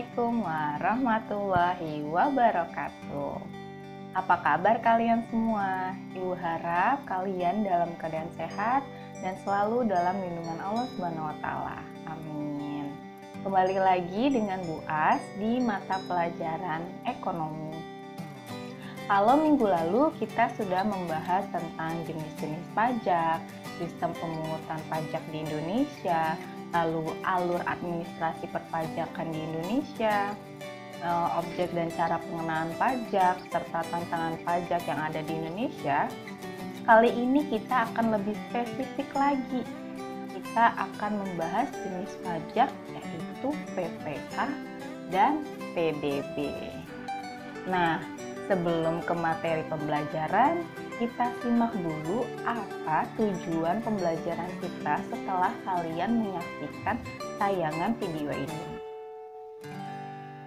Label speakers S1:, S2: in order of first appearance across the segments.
S1: Assalamualaikum warahmatullahi wabarakatuh. Apa kabar kalian semua? Ibu harap kalian dalam keadaan sehat dan selalu dalam lindungan Allah Subhanahu wa taala. Amin. Kembali lagi dengan Bu As di mata pelajaran ekonomi. Kalau minggu lalu kita sudah membahas tentang jenis-jenis pajak, sistem pemungutan pajak di Indonesia, lalu alur administrasi perpajakan di Indonesia, objek dan cara pengenaan pajak, serta tantangan pajak yang ada di Indonesia. Kali ini kita akan lebih spesifik lagi. Kita akan membahas jenis pajak yaitu PPh dan PBB. Nah, sebelum ke materi pembelajaran, kita simak dulu apa tujuan pembelajaran kita setelah kalian menyaksikan tayangan video ini.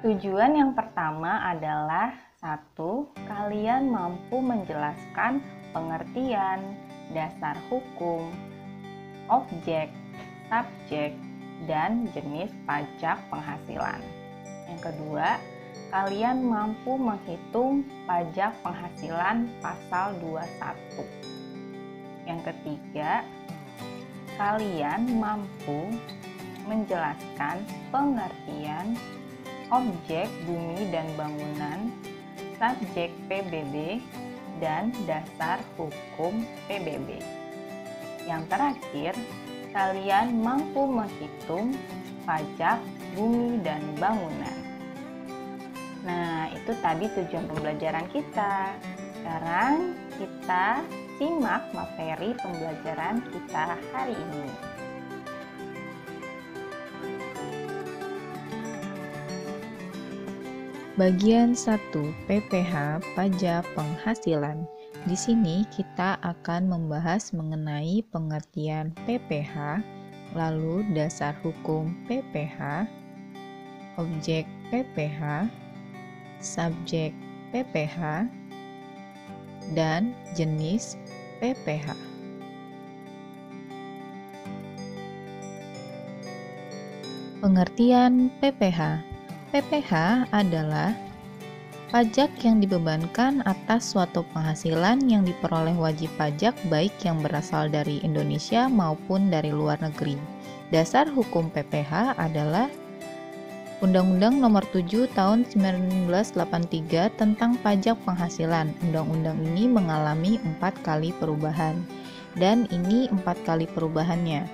S1: Tujuan yang pertama adalah 1. Kalian mampu menjelaskan pengertian, dasar hukum, objek, subjek, dan jenis pajak penghasilan. Yang kedua, kalian mampu menghitung pajak penghasilan pasal 21. Yang ketiga, kalian mampu menjelaskan pengertian objek bumi dan bangunan, subjek PBB, dan dasar hukum PBB. Yang terakhir, kalian mampu menghitung pajak bumi dan bangunan. Nah, itu tadi tujuan pembelajaran kita. Sekarang kita simak materi pembelajaran kita hari ini.
S2: Bagian 1, PPh, pajak penghasilan. Di sini kita akan membahas mengenai pengertian PPh, lalu dasar hukum PPh, objek PPh, subjek PPh, dan jenis PPh. Pengertian PPh. PPh adalah pajak yang dibebankan atas suatu penghasilan yang diperoleh wajib pajak baik yang berasal dari Indonesia maupun dari luar negeri. Dasar hukum PPh adalah Undang-Undang Nomor 7 Tahun 1983 tentang Pajak Penghasilan. Undang-undang ini mengalami 4 kali perubahan, dan ini 4 kali perubahannya.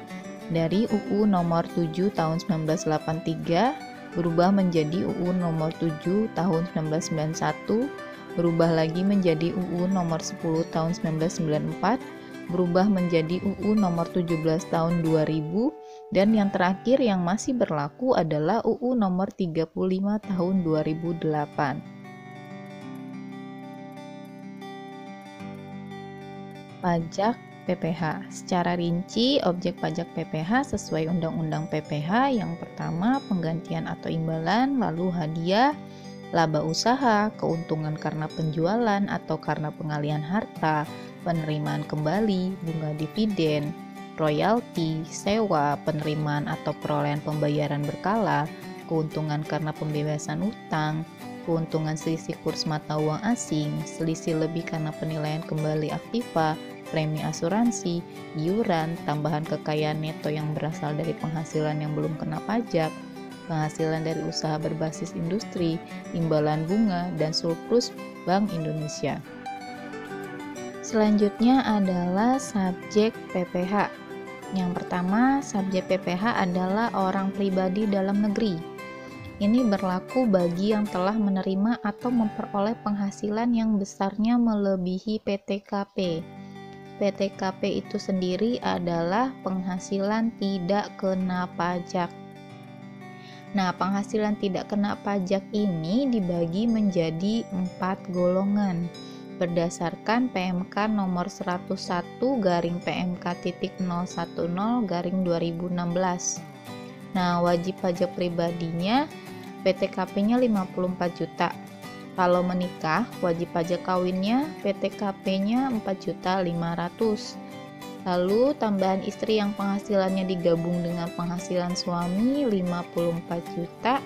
S2: Dari UU Nomor 7 Tahun 1983 berubah menjadi UU Nomor 7 Tahun 1991, berubah lagi menjadi UU Nomor 10 Tahun 1994, berubah menjadi UU Nomor 17 Tahun 2000, dan yang terakhir yang masih berlaku adalah UU Nomor 35 Tahun 2008. Pajak PPh. Secara rinci, objek pajak PPh sesuai Undang-Undang PPh yang pertama penggantian atau imbalan, lalu hadiah, laba usaha, keuntungan karena penjualan atau karena pengalihan harta, penerimaan kembali, bunga dividen, royalti, sewa, penerimaan atau perolehan pembayaran berkala, keuntungan karena pembebasan utang, keuntungan selisih kurs mata uang asing, selisih lebih karena penilaian kembali aktiva, premi asuransi, iuran, tambahan kekayaan neto yang berasal dari penghasilan yang belum kena pajak, penghasilan dari usaha berbasis industri, imbalan bunga, dan surplus Bank Indonesia. Selanjutnya adalah subjek PPh. Yang pertama, subjek PPh adalah orang pribadi dalam negeri. Ini berlaku bagi yang telah menerima atau memperoleh penghasilan yang besarnya melebihi PTKP. PTKP itu sendiri adalah penghasilan tidak kena pajak. Nah, penghasilan tidak kena pajak ini dibagi menjadi 4 golongan berdasarkan PMK nomor 101-PMK.010-2016. Nah, wajib pajak pribadinya PTKP-nya 54 juta. Kalau menikah, wajib pajak kawinnya PTKP-nya 4.500.000. Lalu tambahan istri yang penghasilannya digabung dengan penghasilan suami 54 juta.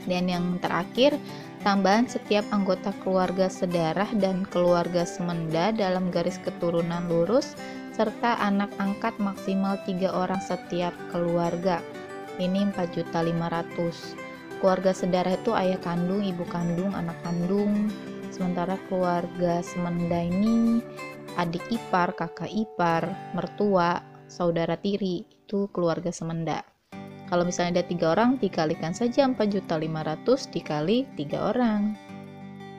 S2: Dan yang terakhir, tambahan setiap anggota keluarga sedarah dan keluarga semenda dalam garis keturunan lurus, serta anak angkat maksimal 3 orang setiap keluarga. Ini 4.500.000. Keluarga sedarah itu ayah kandung, ibu kandung, anak kandung. Sementara keluarga semenda ini adik ipar, kakak ipar, mertua, saudara tiri, itu keluarga semenda. Kalau misalnya ada 3 orang, dikalikan saja 4.500.000 dikali 3 orang.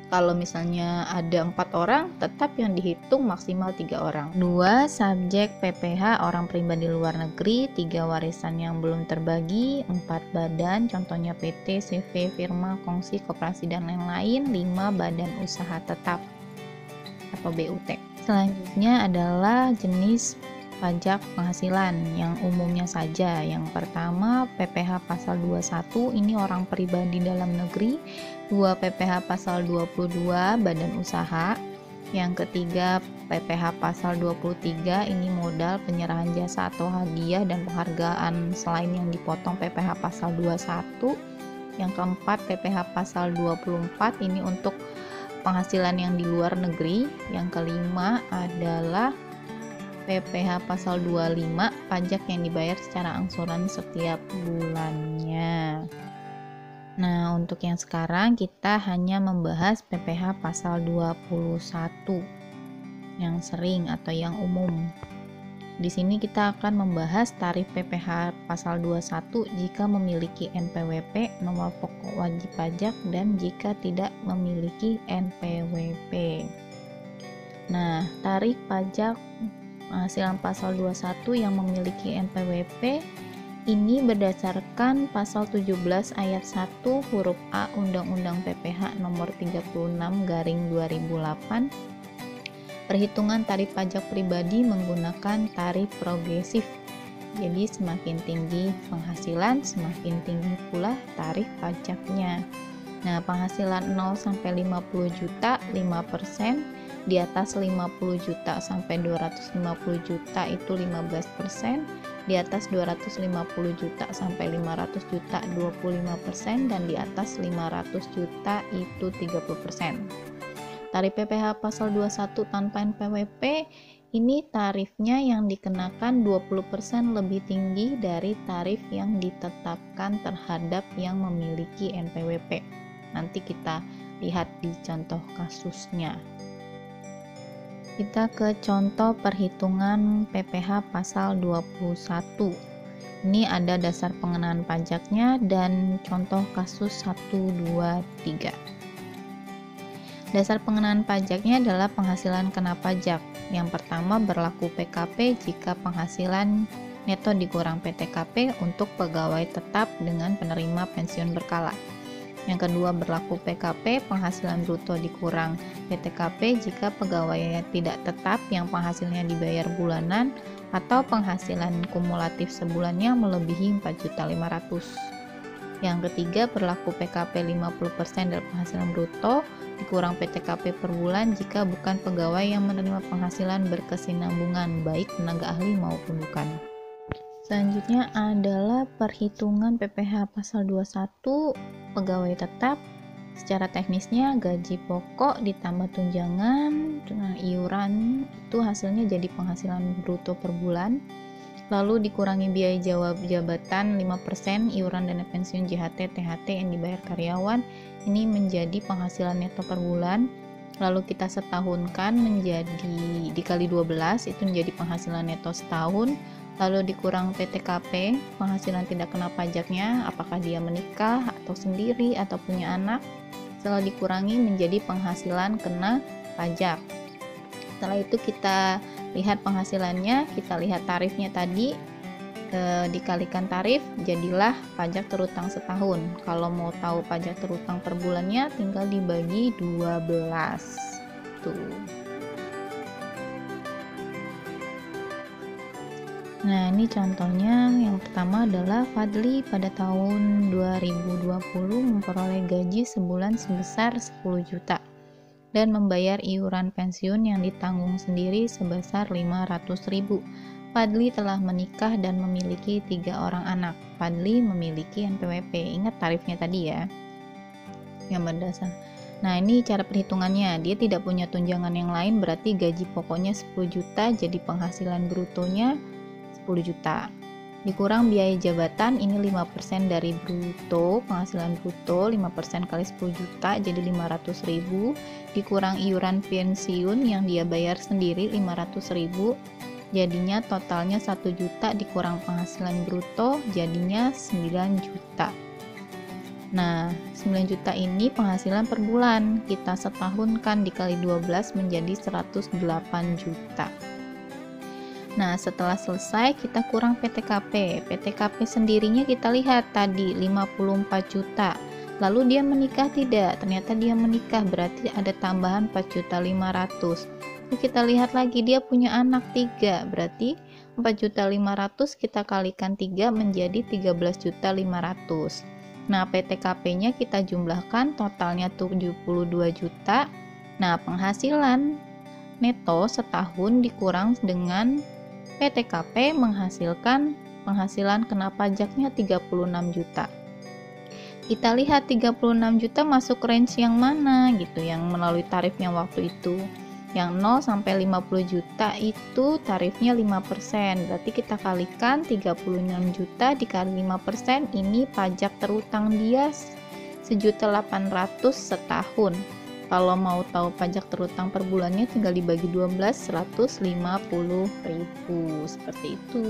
S2: Kalau misalnya ada 4 orang, tetap yang dihitung maksimal 3 orang. 2. Subjek PPh orang pribadi luar negeri. 3. Warisan yang belum terbagi. 4. Badan, contohnya PT, CV, firma, kongsi, koperasi, dan lain-lain. 5. Badan usaha tetap atau BUT. Selanjutnya adalah jenis pajak penghasilan yang umumnya saja. Yang pertama, PPh pasal 21, ini orang pribadi dalam negeri. 2. PPh pasal 22, badan usaha. Yang ketiga, PPh pasal 23, ini modal, penyerahan jasa atau hadiah dan penghargaan selain yang dipotong PPh pasal 21. Yang keempat, PPh pasal 24, ini untuk penghasilan yang di luar negeri. Yang kelima adalah PPh pasal 25, pajak yang dibayar secara angsuran setiap bulannya. Nah, untuk yang sekarang kita hanya membahas PPh pasal 21 yang sering atau yang umum. Di sini kita akan membahas tarif PPh pasal 21 jika memiliki NPWP, nomor pokok wajib pajak, dan jika tidak memiliki NPWP. Nah, tarif pajak penghasilan pasal 21 yang memiliki NPWP ini berdasarkan pasal 17 ayat 1 huruf A Undang-Undang PPh nomor 36/2008. Perhitungan tarif pajak pribadi menggunakan tarif progresif. Jadi semakin tinggi penghasilan, semakin tinggi pula tarif pajaknya. Nah, penghasilan 0 sampai 50 juta 5%, di atas 50 juta sampai 250 juta itu 15%, di atas 250 juta sampai 500 juta 25%, dan di atas 500 juta itu 30%. Tarif PPh pasal 21 tanpa NPWP ini tarifnya yang dikenakan 20% lebih tinggi dari tarif yang ditetapkan terhadap yang memiliki NPWP. Nanti kita lihat di contoh kasusnya. Kita ke contoh perhitungan PPh pasal 21. Ini ada dasar pengenaan pajaknya dan contoh kasus 1, 2, 3. Dasar pengenaan pajaknya adalah penghasilan kena pajak. Yang pertama berlaku PKP jika penghasilan neto dikurang PTKP untuk pegawai tetap dengan penerima pensiun berkala. Yang kedua berlaku PKP, penghasilan bruto dikurang PTKP jika pegawainya tidak tetap yang penghasilnya dibayar bulanan atau penghasilan kumulatif sebulannya melebihi 4.500.000. Yang ketiga berlaku PKP 50% dari penghasilan bruto dikurang PTKP per bulan jika bukan pegawai yang menerima penghasilan berkesinambungan baik tenaga ahli maupun bukan. Selanjutnya adalah perhitungan PPh pasal 21 pegawai tetap. Secara teknisnya gaji pokok ditambah tunjangan, iuran itu hasilnya jadi penghasilan bruto per bulan. Lalu dikurangi biaya jabatan 5%, iuran dana pensiun JHT, THT yang dibayar karyawan, ini menjadi penghasilan neto per bulan. Lalu kita setahunkan menjadi dikali 12, itu menjadi penghasilan neto setahun. Lalu dikurang PTKP, penghasilan tidak kena pajaknya, apakah dia menikah atau sendiri atau punya anak. Setelah dikurangi menjadi penghasilan kena pajak. Setelah itu kita lihat penghasilannya, kita lihat tarifnya tadi, dikalikan tarif, jadilah pajak terutang setahun. Kalau mau tahu pajak terutang per bulannya, tinggal dibagi 12. Tuh. Nah, ini contohnya. Yang pertama adalah Fadli pada tahun 2020 memperoleh gaji sebulan sebesar 10 juta dan membayar iuran pensiun yang ditanggung sendiri sebesar 500.000. Fadli telah menikah dan memiliki 3 orang anak. Fadli memiliki NPWP. Ingat tarifnya tadi ya. yang berdasar. Nah, ini cara perhitungannya. Dia tidak punya tunjangan yang lain, berarti gaji pokoknya 10 juta, jadi penghasilan brutonya 10 juta. Dikurang biaya jabatan, ini 5% dari bruto, penghasilan bruto, 5% kali 10 juta, jadi 500.000. Dikurang iuran pensiun yang dia bayar sendiri, 500.000. Jadinya totalnya 1 juta, dikurang penghasilan bruto, jadinya 9 juta. Nah, 9 juta ini penghasilan per bulan. Kita setahunkan dikali 12 menjadi 108 juta. Nah, setelah selesai kita kurang PTKP. PTKP sendirinya kita lihat tadi 54 juta. Lalu dia menikah tidak? Ternyata dia menikah, berarti ada tambahan 4.500.000. Lalu kita lihat lagi dia punya anak 3, berarti 4.500.000 kita kalikan 3 menjadi 13.500.000. Nah, PTKP-nya kita jumlahkan, totalnya 72 juta. Nah, penghasilan neto setahun dikurang dengan PTKP menghasilkan penghasilan kena pajaknya 36 juta. Kita lihat 36 juta masuk range yang mana gitu, yang melalui tarifnya waktu itu. Yang 0 sampai 50 juta itu tarifnya 5%, berarti kita kalikan 36 juta dikali 5%, ini pajak terutang dia 1.800.000 setahun. Kalau mau tahu pajak terutang per bulannya tinggal dibagi 12, 150.000, seperti itu.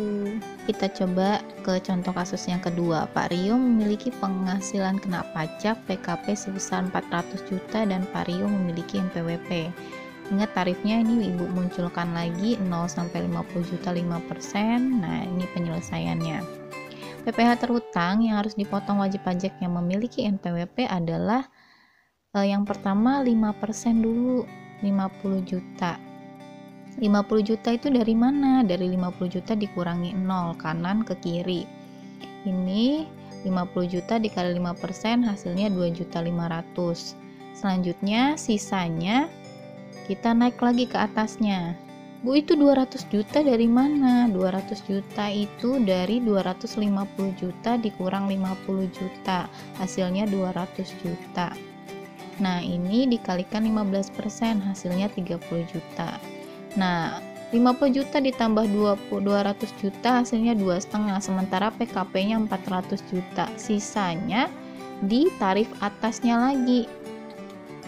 S2: Kita coba ke contoh kasus yang kedua. Pak Rio memiliki penghasilan kena pajak PKP sebesar 400 juta dan Pak Rio memiliki NPWP. Ingat tarifnya ini Ibu munculkan lagi 0 sampai 50 juta 5%. Nah, ini penyelesaiannya. PPh terhutang yang harus dipotong wajib pajak yang memiliki NPWP adalah yang pertama 5% dulu, 50 juta. 50 juta itu dari mana? Dari 50 juta dikurangi 0, kanan ke kiri. Ini 50 juta dikali 5% hasilnya 2.500.000. Selanjutnya sisanya kita naik lagi ke atasnya. Bu, itu 200 juta dari mana? 200 juta itu dari 250 juta dikurang 50 juta. Hasilnya 200 juta. Nah, ini dikalikan 15%, hasilnya 30 juta. Nah, 50 juta ditambah 200 juta hasilnya 2,5, sementara PKP-nya 400 juta. Sisanya di tarif atasnya lagi.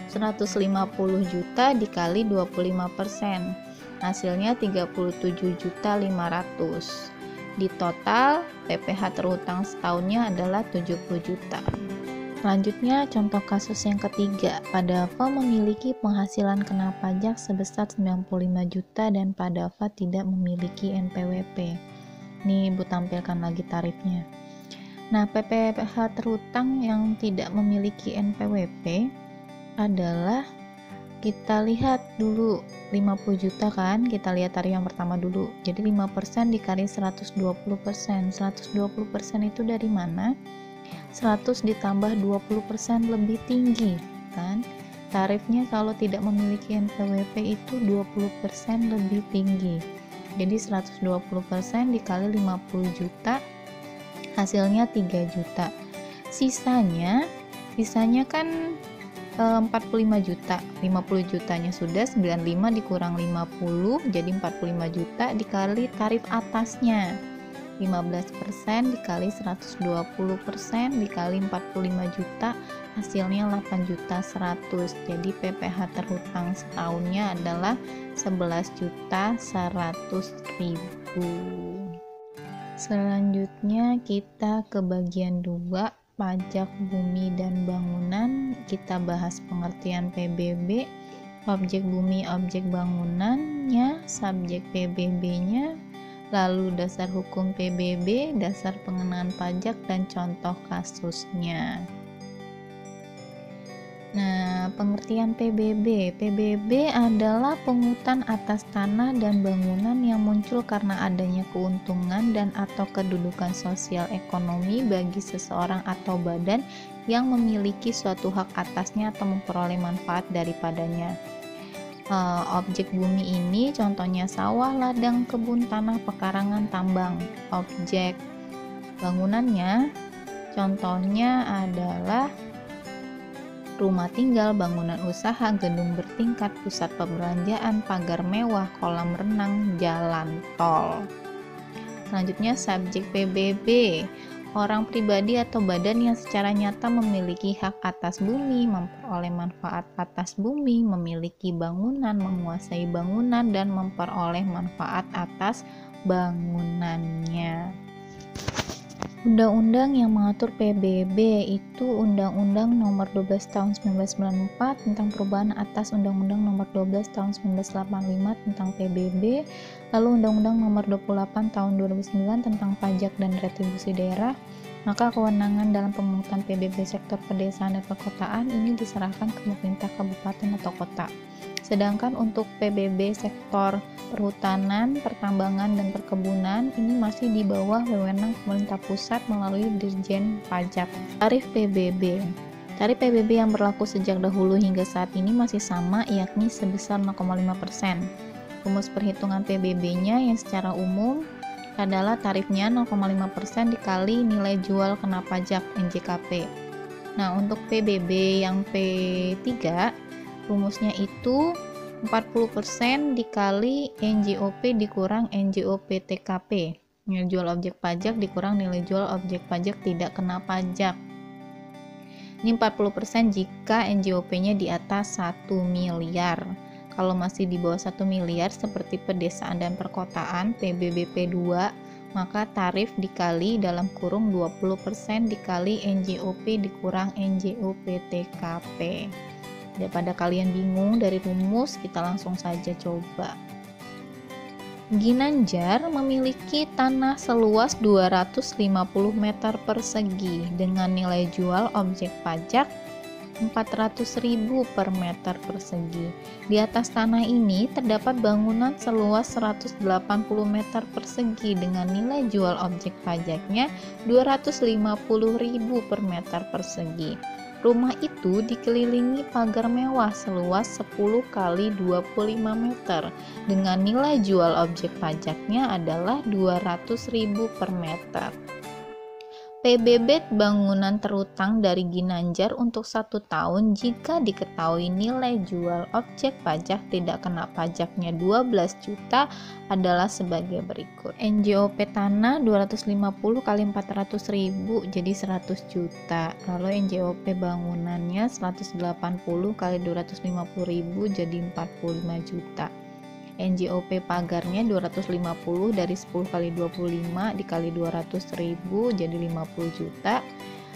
S2: 150 juta dikali 25%, hasilnya 37.500.000. Di total PPh terhutang setahunnya adalah 70 juta. Selanjutnya contoh kasus yang ketiga. Pak Dava memiliki penghasilan kena pajak sebesar 95 juta dan Pak Dava tidak memiliki NPWP. Ini Ibu tampilkan lagi tarifnya. Nah, PPh terhutang yang tidak memiliki NPWP adalah, kita lihat dulu 50 juta kan, kita lihat tarif yang pertama dulu. Jadi 5% dikali 120%. 120% itu dari mana? 100 ditambah 20% lebih tinggi kan. Tarifnya kalau tidak memiliki NPWP itu 20% lebih tinggi. Jadi 120% dikali 50 juta hasilnya 3 juta. Sisanya kan 45 juta, 50 jutanya sudah, 95 dikurang 50 jadi 45 juta dikali tarif atasnya 15% dikali 120% dikali 45 juta hasilnya 8.100.000. Jadi PPh terhutang setahunnya adalah 11.100.000. Selanjutnya kita ke bagian 2, pajak bumi dan bangunan. Kita bahas pengertian PBB, objek bumi, objek bangunannya, subjek PBB-nya, lalu dasar hukum PBB, dasar pengenaan pajak, dan contoh kasusnya. Nah, pengertian PBB. PBB adalah pungutan atas tanah dan bangunan yang muncul karena adanya keuntungan dan atau kedudukan sosial ekonomi bagi seseorang atau badan yang memiliki suatu hak atasnya atau memperoleh manfaat daripadanya. Objek bumi ini contohnya sawah, ladang, kebun, tanah, pekarangan, tambang. Objek bangunannya contohnya adalah rumah tinggal, bangunan usaha, gedung bertingkat, pusat perbelanjaan, pagar mewah, kolam renang, jalan tol. Selanjutnya subjek PBB, orang pribadi atau badan yang secara nyata memiliki hak atas bumi, memperoleh manfaat atas bumi, memiliki bangunan, menguasai bangunan, dan memperoleh manfaat atas bangunannya. Undang-undang yang mengatur PBB itu Undang-Undang Nomor 12 Tahun 1994 tentang perubahan atas Undang-Undang Nomor 12 Tahun 1985 tentang PBB, lalu Undang-Undang Nomor 28 Tahun 2009 tentang pajak dan retribusi daerah. Maka kewenangan dalam pemungutan PBB sektor pedesaan dan perkotaan ini diserahkan ke pemerintah kabupaten atau kota. Sedangkan untuk PBB sektor perhutanan, pertambangan, dan perkebunan ini masih di bawah wewenang pemerintah pusat melalui Dirjen Pajak. Tarif PBB. Tarif PBB yang berlaku sejak dahulu hingga saat ini masih sama, yakni sebesar 0,5%. Rumus perhitungan PBB-nya yang secara umum adalah tarifnya 0,5% dikali nilai jual kena pajak NJKP. Nah, untuk PBB yang P3 rumusnya itu 40% dikali NJOP dikurang NJOP TKP. Nilai jual objek pajak dikurang nilai jual objek pajak tidak kena pajak. Ini 40% jika NJOP-nya di atas 1 miliar. Kalau masih di bawah 1 miliar seperti pedesaan dan perkotaan PBB P2, maka tarif dikali dalam kurung 20% dikali NJOP dikurang NJOP TKP. Daripada kalian bingung dari rumus, kita langsung saja coba. Ginanjar memiliki tanah seluas 250 meter persegi dengan nilai jual objek pajak 400.000 per meter persegi. Di atas tanah ini terdapat bangunan seluas 180 meter persegi dengan nilai jual objek pajaknya 250.000 per meter persegi. Rumah itu dikelilingi pagar mewah seluas 10 kali 25 meter dengan nilai jual objek pajaknya adalah 200.000 per meter. PBB bangunan terutang dari Ginanjar untuk 1 tahun jika diketahui nilai jual objek pajak tidak kena pajaknya 12 juta adalah sebagai berikut. NJOP tanah 250 kali 400.000 jadi 100 juta. Lalu NJOP bangunannya 180 kali 250.000 jadi 45 juta. NJOP pagarnya 250 dari 10 kali 25 dikali 200.000 jadi 50 juta.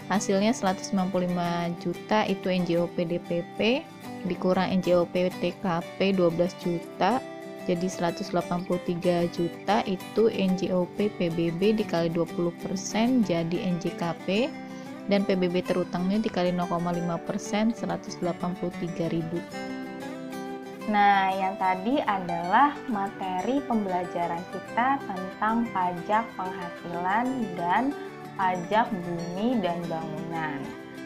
S2: Hasilnya 195 juta itu NJOP DPP dikurang NJOP TKP 12 juta jadi 183 juta itu NJOP PBB dikali 20% jadi NJKP dan PBB terutangnya dikali 0,5% 183.000.
S1: Nah, yang tadi adalah materi pembelajaran kita tentang pajak penghasilan dan pajak bumi dan bangunan.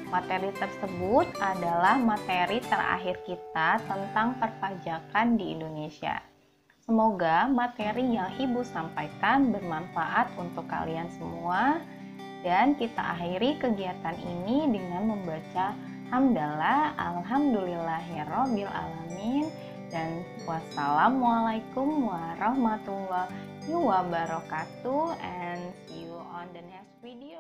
S1: Materi tersebut adalah materi terakhir kita tentang perpajakan di Indonesia. Semoga materi yang Ibu sampaikan bermanfaat untuk kalian semua dan kita akhiri kegiatan ini dengan membaca hamdalah alhamdulillahirabbil alamin dan wassalamualaikum warahmatullahi wabarakatuh and see you on the next video.